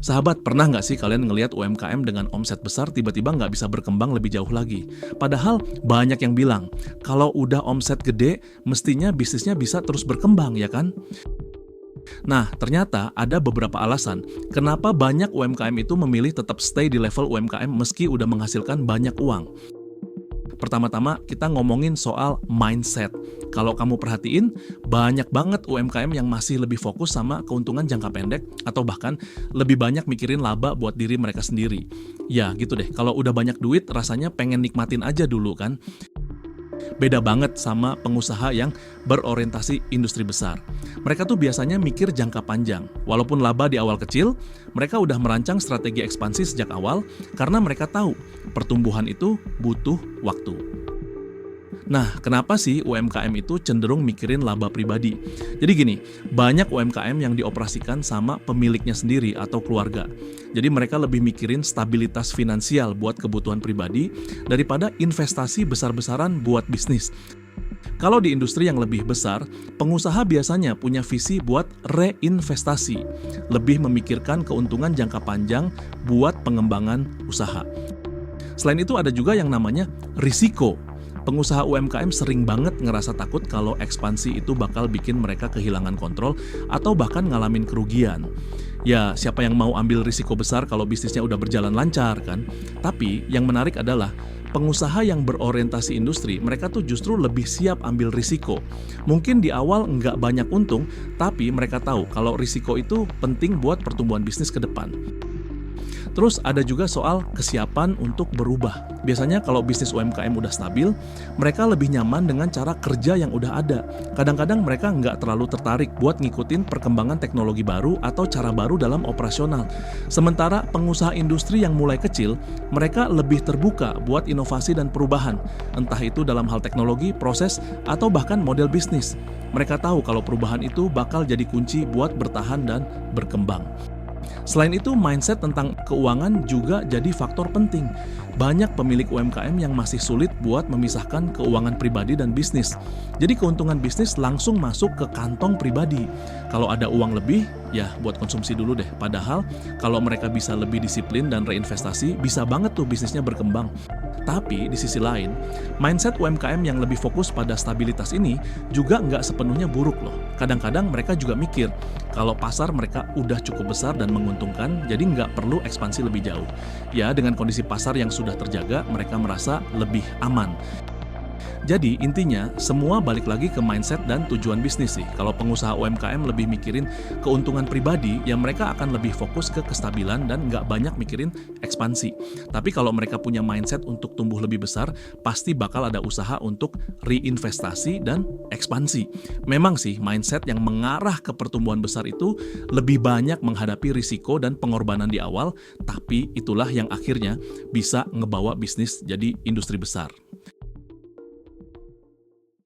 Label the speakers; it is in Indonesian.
Speaker 1: Sahabat, pernah nggak sih kalian ngelihat UMKM dengan omset besar tiba-tiba nggak bisa berkembang lebih jauh lagi? Padahal banyak yang bilang, kalau udah omset gede, mestinya bisnisnya bisa terus berkembang, ya kan? Nah, ternyata ada beberapa alasan kenapa banyak UMKM itu memilih tetap stay di level UMKM meski udah menghasilkan banyak uang. Pertama-tama kita ngomongin soal mindset. Kalau kamu perhatiin, banyak banget UMKM yang masih lebih fokus sama keuntungan jangka pendek atau bahkan lebih banyak mikirin laba buat diri mereka sendiri. Ya gitu deh, kalau udah banyak duit rasanya pengen nikmatin aja dulu kan. Beda banget sama pengusaha yang berorientasi industri besar. Mereka tuh biasanya mikir jangka panjang. Walaupun laba di awal kecil, mereka udah merancang strategi ekspansi sejak awal karena mereka tahu pertumbuhan itu butuh waktu. Nah, kenapa sih UMKM itu cenderung mikirin laba pribadi? Jadi gini, banyak UMKM yang dioperasikan sama pemiliknya sendiri atau keluarga. Jadi mereka lebih mikirin stabilitas finansial buat kebutuhan pribadi daripada investasi besar-besaran buat bisnis. Kalau di industri yang lebih besar, pengusaha biasanya punya visi buat reinvestasi, lebih memikirkan keuntungan jangka panjang buat pengembangan usaha. Selain itu ada juga yang namanya risiko. Pengusaha UMKM sering banget ngerasa takut kalau ekspansi itu bakal bikin mereka kehilangan kontrol atau bahkan ngalamin kerugian. Ya, siapa yang mau ambil risiko besar kalau bisnisnya udah berjalan lancar kan? Tapi yang menarik adalah pengusaha yang berorientasi industri, mereka tuh justru lebih siap ambil risiko. Mungkin di awal nggak banyak untung, tapi mereka tahu kalau risiko itu penting buat pertumbuhan bisnis ke depan. Terus ada juga soal kesiapan untuk berubah. Biasanya kalau bisnis UMKM udah stabil, mereka lebih nyaman dengan cara kerja yang udah ada. Kadang-kadang mereka nggak terlalu tertarik buat ngikutin perkembangan teknologi baru atau cara baru dalam operasional. Sementara pengusaha industri yang mulai kecil, mereka lebih terbuka buat inovasi dan perubahan. Entah itu dalam hal teknologi, proses, atau bahkan model bisnis. Mereka tahu kalau perubahan itu bakal jadi kunci buat bertahan dan berkembang. Selain itu, mindset tentang keuangan juga jadi faktor penting. Banyak pemilik UMKM yang masih sulit buat memisahkan keuangan pribadi dan bisnis. Jadi keuntungan bisnis langsung masuk ke kantong pribadi. Kalau ada uang lebih, ya buat konsumsi dulu deh. Padahal kalau mereka bisa lebih disiplin dan reinvestasi, bisa banget tuh bisnisnya berkembang. Tapi di sisi lain, mindset UMKM yang lebih fokus pada stabilitas ini juga nggak sepenuhnya buruk loh. Kadang-kadang mereka juga mikir kalau pasar mereka udah cukup besar dan menguntungkan, jadi nggak perlu ekspansi lebih jauh. Ya, dengan kondisi pasar yang sudah terjaga, mereka merasa lebih aman. Jadi intinya semua balik lagi ke mindset dan tujuan bisnis sih. Kalau pengusaha UMKM lebih mikirin keuntungan pribadi, ya mereka akan lebih fokus ke kestabilan dan nggak banyak mikirin ekspansi. Tapi kalau mereka punya mindset untuk tumbuh lebih besar, pasti bakal ada usaha untuk reinvestasi dan ekspansi. Memang sih mindset yang mengarah ke pertumbuhan besar itu lebih banyak menghadapi risiko dan pengorbanan di awal, tapi itulah yang akhirnya bisa ngebawa bisnis jadi industri besar.